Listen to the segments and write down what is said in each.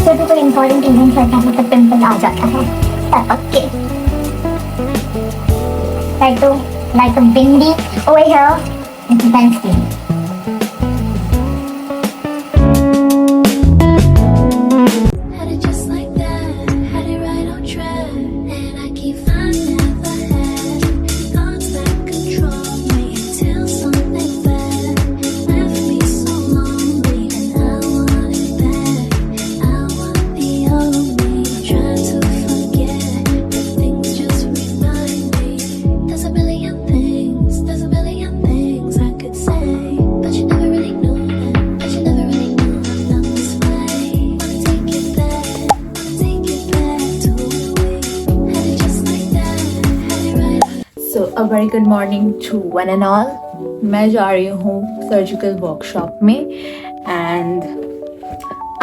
जैसे कोई important event रहता है तो पिंपल आ जाता है टपक के, like a bindi over here. It's fancy. Had it just like that, had it right on track, and I keep finding never had thoughts that control me until something bad left me so lonely, and I want it back. I want the old me, trying to forget, but things just remind me. There's a million things I could say, but you never really knew that, but you never really knew I'm not this way. Wanna take it back to the way, had it just like that, had it right. So a very good morning to one and all. मैं जा रही हूँ surgical workshop में and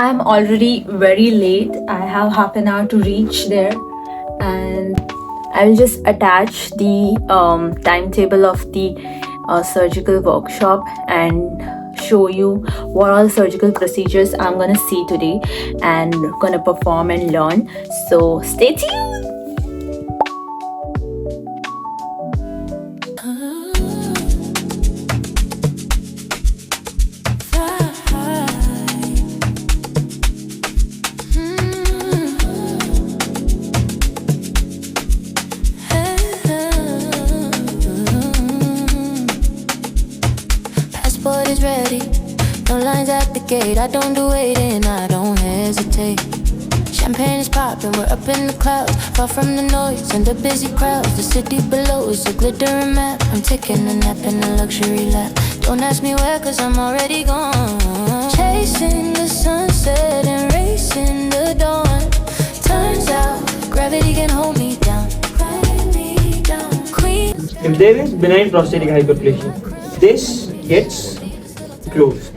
I'm already very late. I have half an hour to reach there and I'll just attach the timetable of the surgical workshop and show you what all surgical procedures I'm gonna see today and gonna perform and learn. So stay tuned. Passport is ready, no lines at the gate. I don't do waiting, I don't hesitate. Champagne is popping, we're up in the clouds, far from the noise and the busy crowds. The city below is a glittering map. I'm taking a nap in a luxury lap. Don't ask me where, cause I'm already gone. Chasing the sunset and racing the dawn. Turns out gravity can hold me down. Queen. If there is benign prostatic hyperplasia, this gets closed,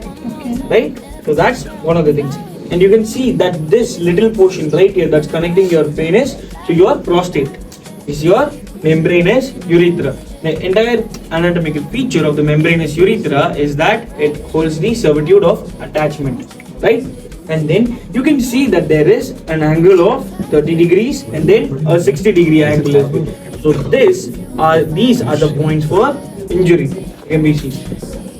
right? So that's one of the things. And you can see that this little portion right here that's connecting your penis to your prostate is your membranous urethra. The entire anatomical feature of the membranous urethra is that it holds the servitude of attachment, right? And then you can see that there is an angle of 30 degrees and then a 60-degree angle as well. So these are the points for injury, MBC,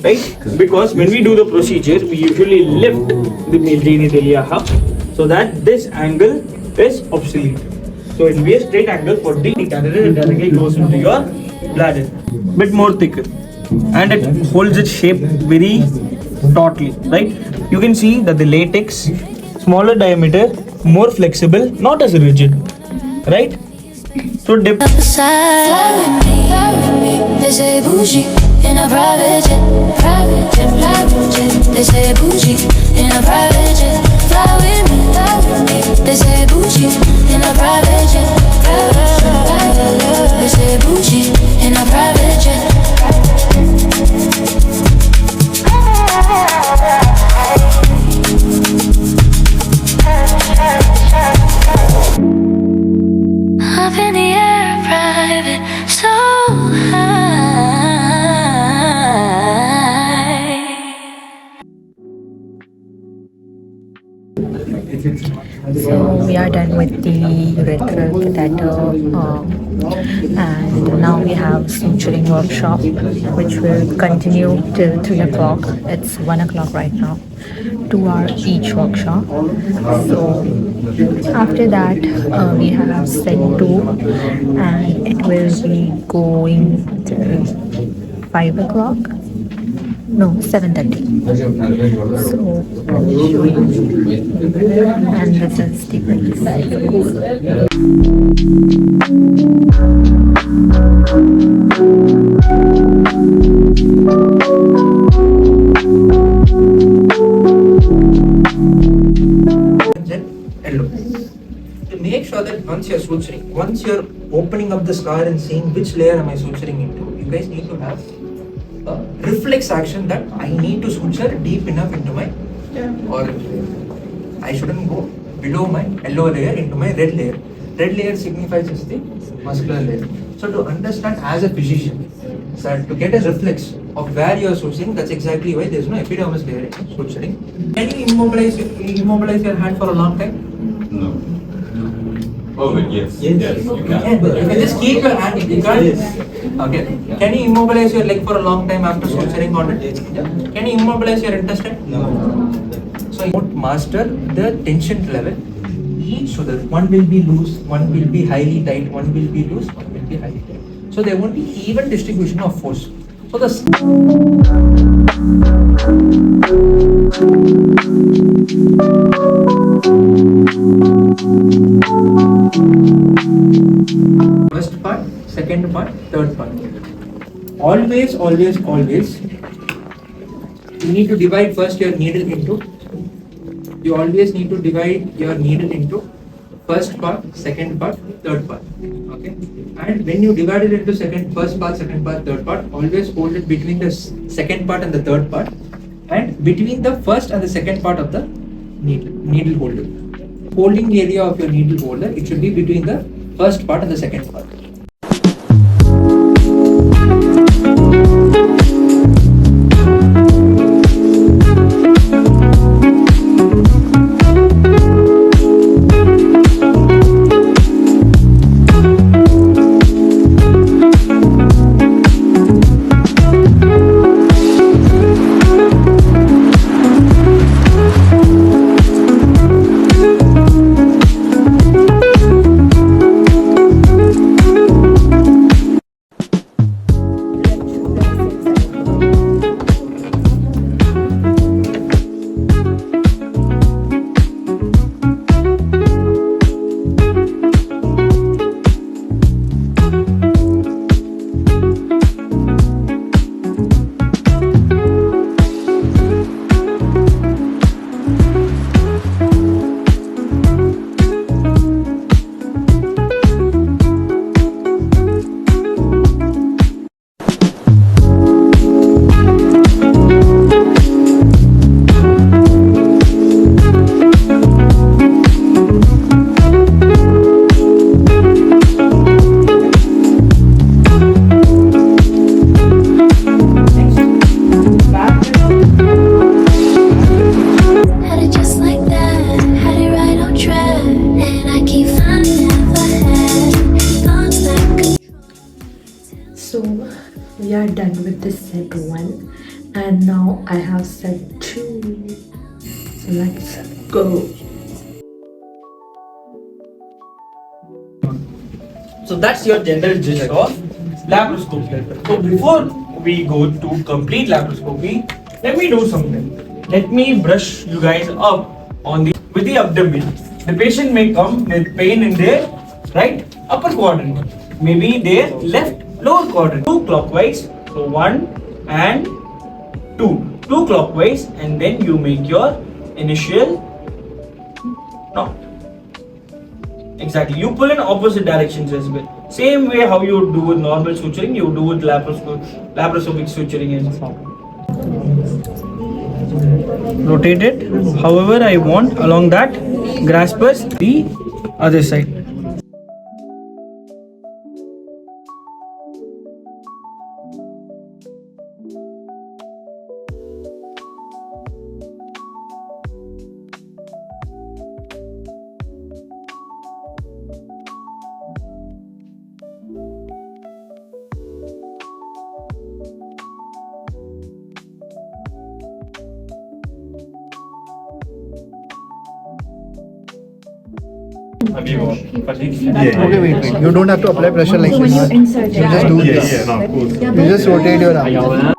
right? Because when we do the procedure, we usually lift the genitalia up so that this angle is obsolete. So it will be a straight angle for the catheter and directly goes into your bladder. Bit more thicker, and it holds its shape very tautly, right? You can see that the latex, smaller diameter, more flexible, not as rigid, right? So dip. Fly with me, they say bougie in a private jet, private jet. They say bougie in a private jet. Fly with me, they say bougie in a private jet, private jet. They say bougie in a private jet. Up in the air, private, so high. So we are done with the urethral catheter and now we have suturing workshop which will continue till 3 o'clock. It's 1 o'clock right now. 2 hours each workshop. So after that we have set 2 and it will be going till 5 o'clock. No, 7:30. So I'll show you. And this is the place. To make sure that once you're suturing, once you're opening up the scar and seeing which layer am I suturing into, you guys need to have a reflex action that I need to suture deep enough into my orange layer. I shouldn't go below my yellow layer into my red layer. Red layer signifies as the muscular layer. So to understand as a physician, that to get a reflex of where you are suturing, that's exactly why there is no epidermis layer in suturing. Can you immobilize your hand for a long time? No. Oh, yes. Yes, you can. You can just keep your hand in. You can't. Okay. Can you immobilize your leg for a long time after suturing on it? Can you immobilize your intestine? No. So you won't master the tension level. Each so that one will be loose, one will be highly tight, one will be loose, one will be highly tight. So there won't be even distribution of force. So the first part, second part, third part. Always, you need to divide first your needle into. You always need to divide your needle into first part, second part, third part. Okay. And when you divide it into first part, second part, third part, always hold it between the second part and the third part, and between the first and the second part of the needle holder. Holding area of your needle holder, it should be between the first part and the second part. So we are done with the set 1 and now I have set 2. So let's go. So that's your general gist of laparoscopy. So before we go to complete laparoscopy, let me do something. Let me brush you guys up on with the abdomen. The patient may come with pain in their right upper quadrant, maybe their left lower quadrant. 2 clockwise, so 1 and 2. 2 clockwise, and then you make your initial knot. Exactly, you pull in opposite directions as well. Same way how you do with normal suturing, you do with laparoscopic suturing as well. Rotate it however I want along that graspers the other side. Okay, wait. You don't have to apply pressure like this. You just do this. no, of course. You just rotate your arm.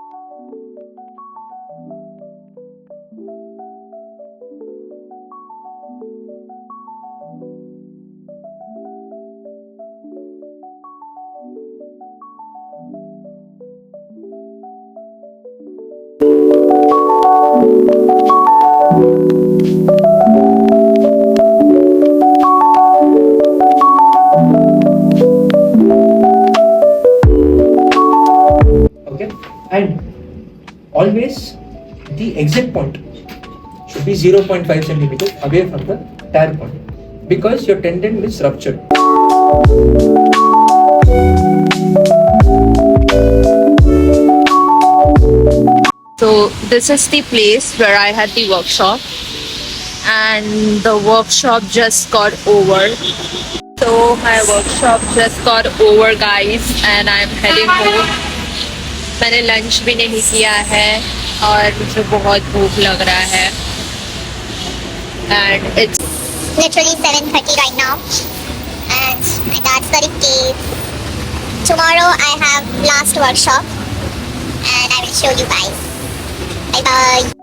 And always the exit point should be 0.5 centimeters away from the tear point because your tendon is ruptured. So this is the place where I had the workshop, and the workshop just got over. So my workshop just got over, guys, and I'm heading home. मैंने lunch भी नहीं किया है और मुझे बहुत भूख लग रहा है. And it's Literally 7:30 right now, and my dad's got a cave. Tomorrow I have last workshop, and I will show you guys. Bye bye.